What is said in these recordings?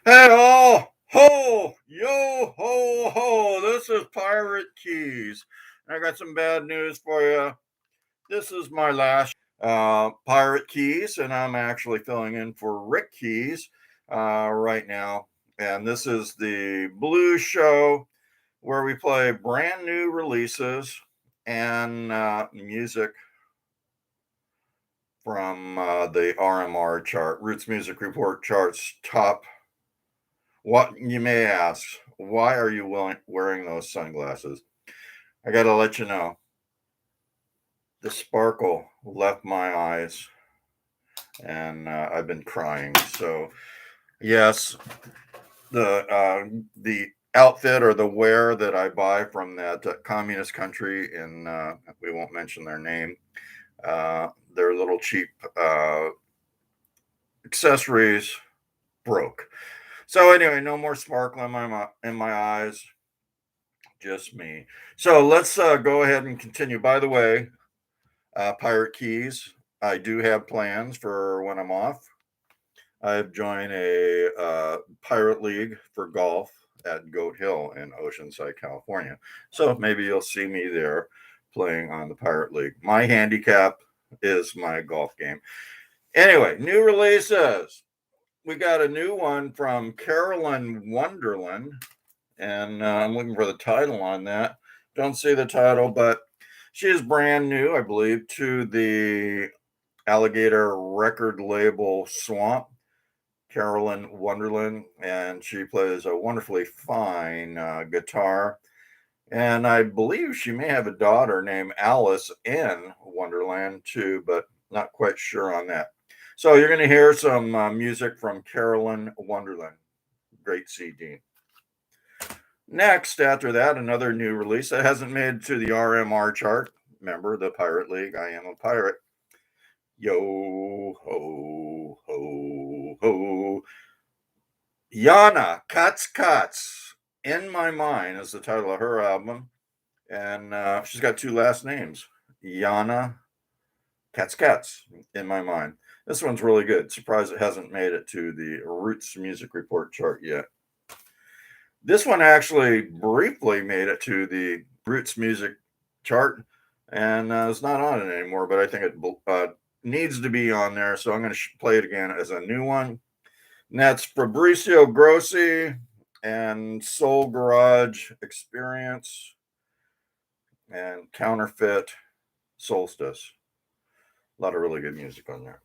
Hey all, ho, yo, ho, ho. This is Pirate Keys. I got some bad news for you. This is my last Pirate Keys, and I'm actually filling in for Rick Keys right now. And this is the blues show where we play brand new releases and music from the RMR chart, Roots Music Report charts top. What you may ask, why are you wearing those sunglasses? I got to let you know, the sparkle left my eyes and I've been crying. So, yes, the outfit or the wear that I buy from that communist country, and we won't mention their name, their little cheap accessories broke. So anyway, no more sparkle in my eyes. Just me. So let's go ahead and continue. By the way, Pirate Keys, I do have plans for when I'm off. I've joined a pirate league for golf at Goat Hill in Oceanside, California. So maybe you'll see me there playing on the Pirate League. My handicap is my golf game. Anyway, new releases. We got a new one from Carolyn Wonderland, and I'm looking for the title on that. Don't see the title, but she is brand new, I believe, to the Alligator record label Swamp, Carolyn Wonderland, and she plays a wonderfully fine guitar. And I believe she may have a daughter named Alice in Wonderland too, but not quite sure on that. So you're going to hear some music from Carolyn Wonderland. Great CD. Next, after that, another new release that hasn't made it to the RMR chart. Remember the Pirate League? I am a pirate. Yo ho ho ho. Yana Katz in My Mind is the title of her album, and she's got two last names, Yana Katz in My Mind. This one's really good. Surprised it hasn't made it to the Roots Music Report chart yet. This one actually briefly made it to the Roots Music chart, and it's not on it anymore, but I think it needs to be on there, so I'm going to play it again as a new one. And that's Fabrizio Grossi and Soul Garage Experience and Counterfeit Solstice. A lot of really good music on there.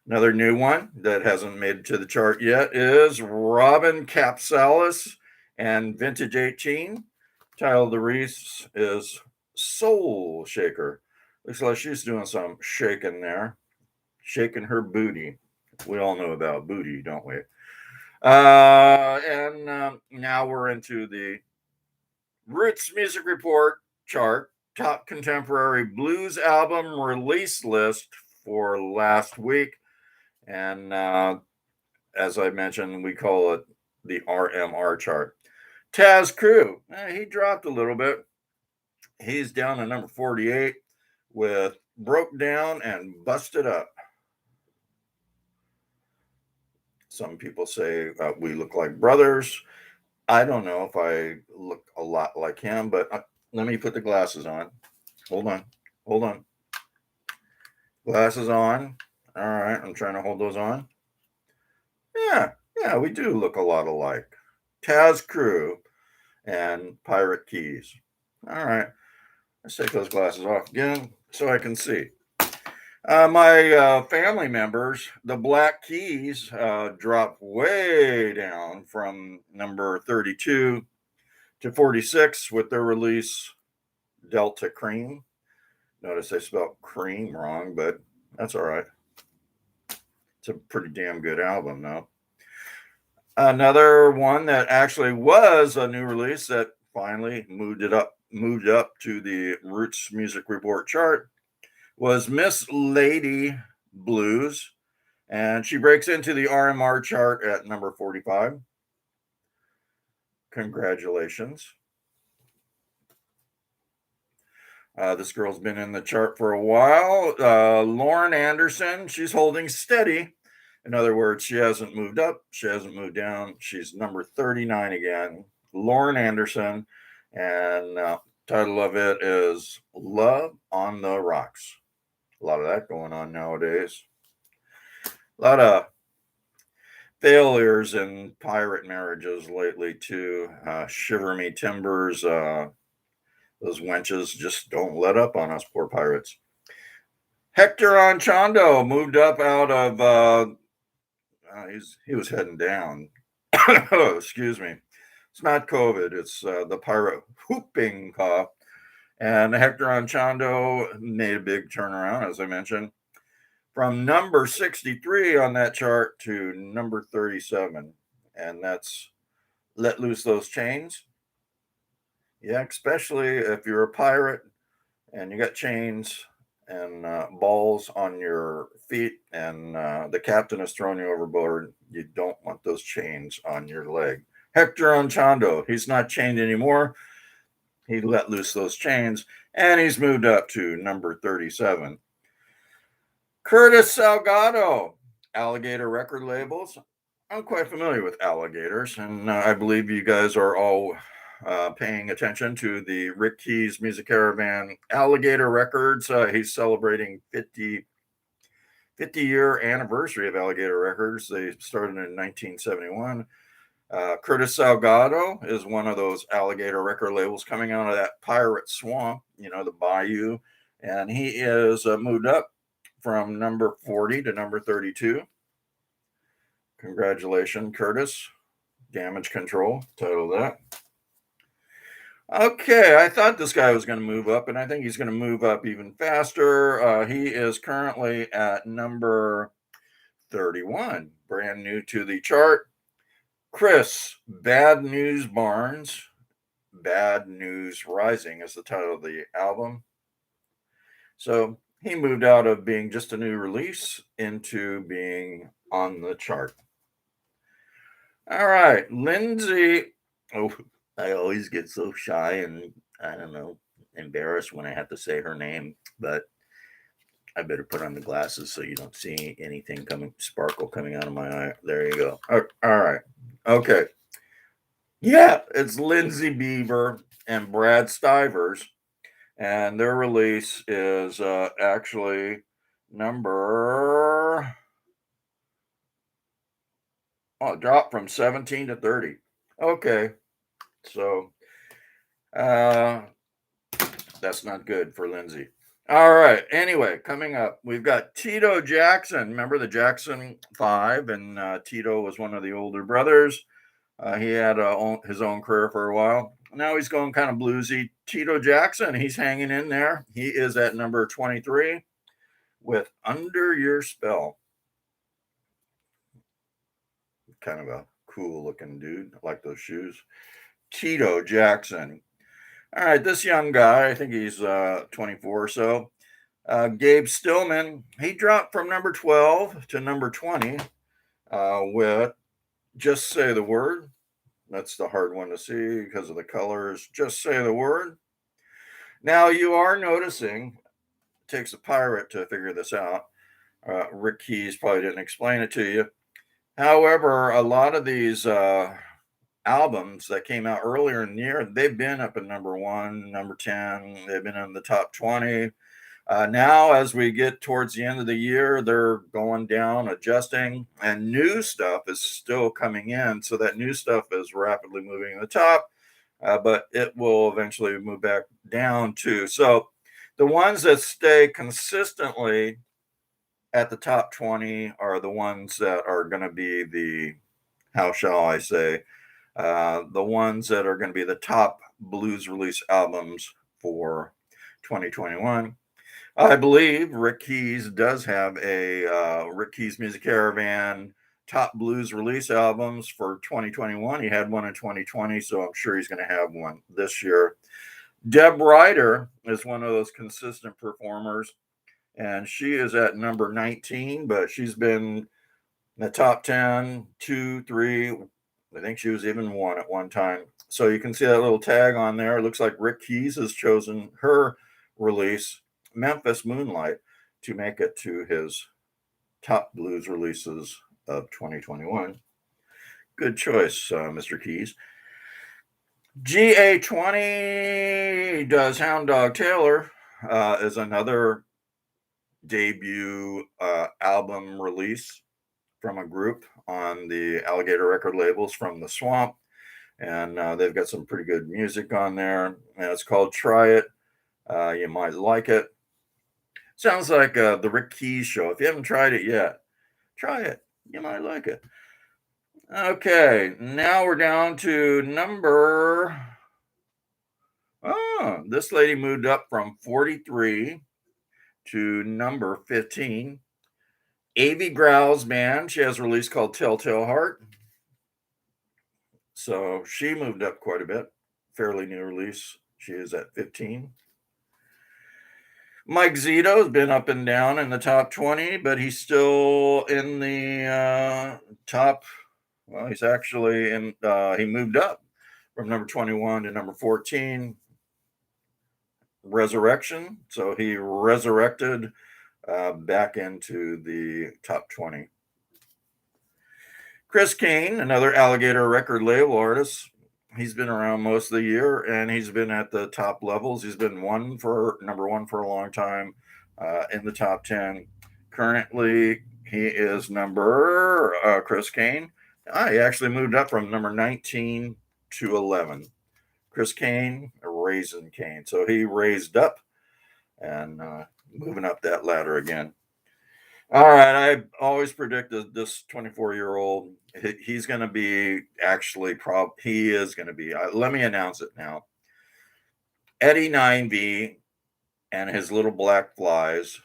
Another new one that hasn't made it to the chart yet is Robin Capsalis and Vintage 18. Title of the release is Soul Shaker. Looks like she's doing some shaking there, shaking her booty. We all know about booty, don't we? And now we're into the Roots Music Report chart, top contemporary blues album release list for last week. And as I mentioned, we call it the RMR chart. Taz Crew, he dropped a little bit. He's down to number 48 with Broke Down and Busted Up. Some people say we look like brothers. I don't know if I look a lot like him, but let me put the glasses on. Hold on. Glasses on. All right, I'm trying to hold those on. Yeah, we do look a lot alike. Taz Crew and Pirate Keys. All right, let's take those glasses off again so I can see. My family members, the Black Keys, dropped way down from number 32 to 46 with their release Delta Cream. Notice I spelled cream wrong, but that's all right. It's a pretty damn good album, though. Another one that actually was a new release that finally moved up to the Roots Music Report chart was Miss Lady Blues, and she breaks into the RMR chart at number 45. Congratulations. This girl's been in the chart for a while. Lauren Anderson, she's holding steady In other words, she hasn't moved up, she hasn't moved down. She's number 39 again. Lauren Anderson, and title of it is Love on the Rocks. A lot of that going on nowadays. A lot of failures in pirate marriages lately too. Shiver me timbers. Those wenches just don't let up on us poor pirates. Hector Chando moved up out of. He was heading down. Oh, excuse me. It's not COVID. It's the pirate whooping cough. And Hector Chando made a big turnaround, as I mentioned, from number 63 on that chart to number 37. And that's Let Loose Those Chains. Yeah, especially if you're a pirate and you got chains and balls on your feet and the captain is throwing you overboard, you don't want those chains on your leg. Hector Chando, he's not chained anymore. He let loose those chains and he's moved up to number 37. Curtis Salgado, Alligator Record Labels. I'm quite familiar with alligators, and I believe you guys are all paying attention to the Rick Keys Music Caravan Alligator Records. He's celebrating 50-year anniversary of Alligator Records. They started in 1971. Curtis Salgado is one of those alligator record labels coming out of that pirate swamp, the bayou, and he is moved up from number 40 to number 32. Congratulations, Curtis. Damage Control, title of that. Okay, I thought this guy was going to move up, and I think he's going to move up even faster. He is currently at number 31, brand new to the chart. Chris, Bad News Barnes, Bad News Rising is the title of the album. So he moved out of being just a new release into being on the chart. All right, Lindsay. Oh, I always get so shy and I don't know, embarrassed when I have to say her name, but I better put on the glasses so you don't see anything sparkle coming out of my eye. There you go. All right. Okay. Yeah, it's Lindsay Beaver and Brad Stivers, and their release is actually number. Oh, it dropped from 17 to 30. Okay. So that's not good for Lindsay. All right. Anyway, coming up, we've got Tito Jackson. Remember the Jackson 5? And Tito was one of the older brothers. He had his own career for a while. Now he's going kind of bluesy. Tito Jackson, he's hanging in there. He is at number 23 with Under Your Spell. Kind of a cool looking dude. I like those shoes. Tito Jackson. All right, this young guy, I think he's 24 or so. Gabe Stillman, he dropped from number 12 to number 20 with Just Say the Word. That's the hard one to see because of the colors. Just Say the Word. Now, you are noticing, it takes a pirate to figure this out. Rick Keys probably didn't explain it to you. However, a lot of these albums that came out earlier in the year, they've been up at number 1, number 10. They've been in the top 20. Now, as we get towards the end of the year, they're going down, adjusting, and new stuff is still coming in. So that new stuff is rapidly moving to the top, but it will eventually move back down too. So the ones that stay consistently at the top 20 are the ones that are going to be the, how shall I say, the ones that are going to be the top blues release albums for 2021. I believe Rick Keys does have a Rick Keys Music Caravan top blues release albums for 2021. He had one in 2020, so I'm sure he's going to have one this year. Deb Ryder is one of those consistent performers, and she is at number 19, but she's been in the top 10, 2, 3. I think she was even 1 at one time. So you can see that little tag on there. It looks like Rick Keys has chosen her release, Memphis Moonlight, to make it to his top blues releases of 2021. Good choice, Mr. Keys. GA20 does Hound Dog Taylor is another debut album release from a group on the Alligator record labels from the Swamp. And they've got some pretty good music on there. And it's called Try It. You might like it. Sounds like the Rick Keys show. If you haven't tried it yet, try it. You might like it. Okay, now we're down to number. Oh, this lady moved up from 43 to number 15. Avy Growl's band. She has a release called Telltale Heart. So she moved up quite a bit. Fairly new release. She is at 15. Mike Zito has been up and down in the top 20, but he's still in the top. Well, he's actually in, he moved up from number 21 to number 14. Resurrection. So he resurrected back into the top 20. Chris Kane, another Alligator record label artist. He's been around most of the year, and he's been at the top levels. He's been number one for a long time in the top 10. Currently, he is Chris Kane. He actually moved up from number 19 to 11. Chris Kane, Raisin Kane. So he raised up and moving up that ladder again. All right, I always predicted this 24-year-old. He's going to be he is going to be. Let me announce it now. Eddie 9V and his Little Black Flies.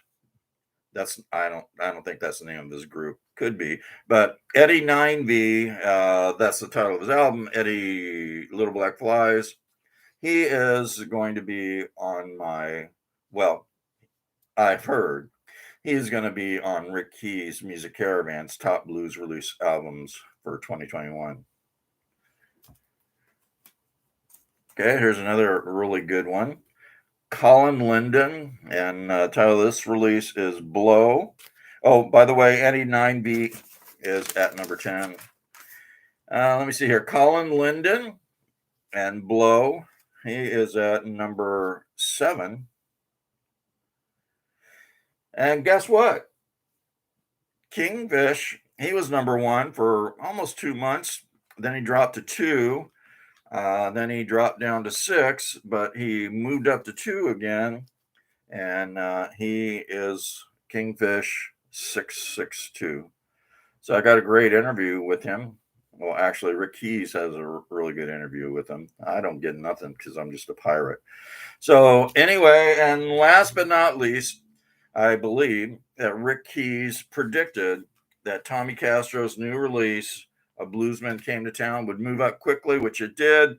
I don't think that's the name of his group. Could be, but Eddie 9V. That's the title of his album. Eddie Little Black Flies. He is going to be on my. Well, I've heard. He's going to be on Rick Keys' Music Caravan's top blues release albums for 2021. Okay, here's another really good one. Colin Linden, and title of this release is Blow. Oh, by the way, Eddie 9B is at number 10. Let me see here. Colin Linden and Blow. He is at number 7. And guess what? Kingfish, he was number 1 for almost 2 months. Then he dropped to 2. Then he dropped down to 6, but he moved up to 2 again. And he is Kingfish 662. So I got a great interview with him. Well, actually, Rick Keys has a really good interview with him. I don't get nothing because I'm just a pirate. So anyway, and last but not least, I believe that Rick Keys predicted that Tommy Castro's new release, A Bluesman Came to Town, would move up quickly, which it did.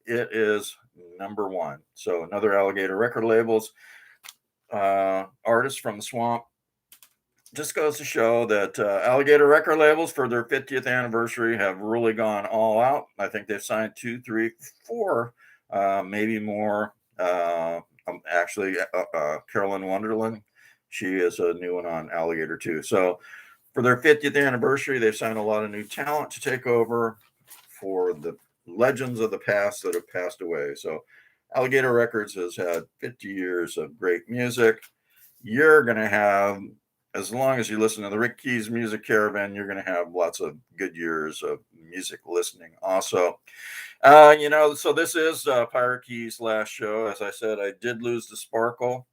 It is number 1. So another Alligator record labels artist from the Swamp. Just goes to show that Alligator record labels for their 50th anniversary have really gone all out. I think they've signed 2, 3, 4, maybe more. Actually, Carolyn Wonderland. She is a new one on Alligator too. So for their 50th anniversary, they've signed a lot of new talent to take over for the legends of the past that have passed away. So Alligator Records has had 50 years of great music. You're going to have, as long as you listen to the Rick Keys Music Caravan, you're going to have lots of good years of music listening also. So this is Pirate Keys' last show. As I said, I did lose the sparkle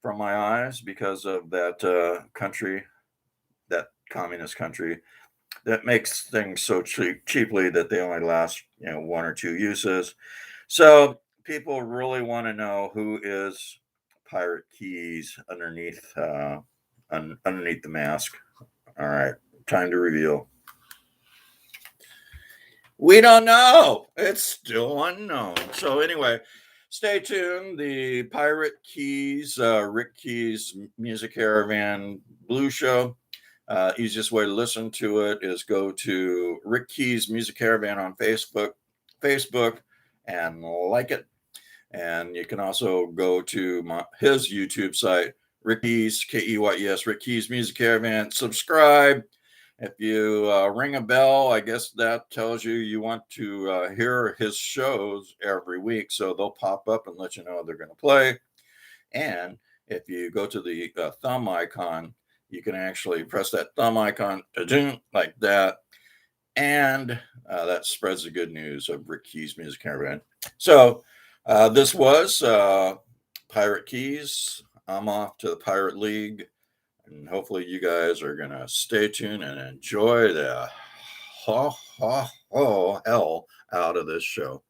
from my eyes because of that country, that communist country that makes things so cheaply that they only last 1 or 2 uses. So people really want to know who is Pirate Keys underneath underneath the mask. All right, time to reveal. We don't know. It's still unknown. So anyway, stay tuned. The Pirate Keys, Rick Keys Music Caravan Blue Show. Easiest way to listen to it is go to Rick Keys Music Caravan on Facebook, and like it. And you can also go to his YouTube site, Rick Keys, Keyes, Rick Keys Music Caravan. Subscribe. If you ring a bell, I guess that tells you want to hear his shows every week. So they'll pop up and let you know they're going to play. And if you go to the thumb icon, you can actually press that thumb icon like that. And that spreads the good news of Rick Keys Music Caravan. So this was Pirate Keys. I'm off to the Pirate League. And hopefully you guys are going to stay tuned and enjoy the hell out of this show.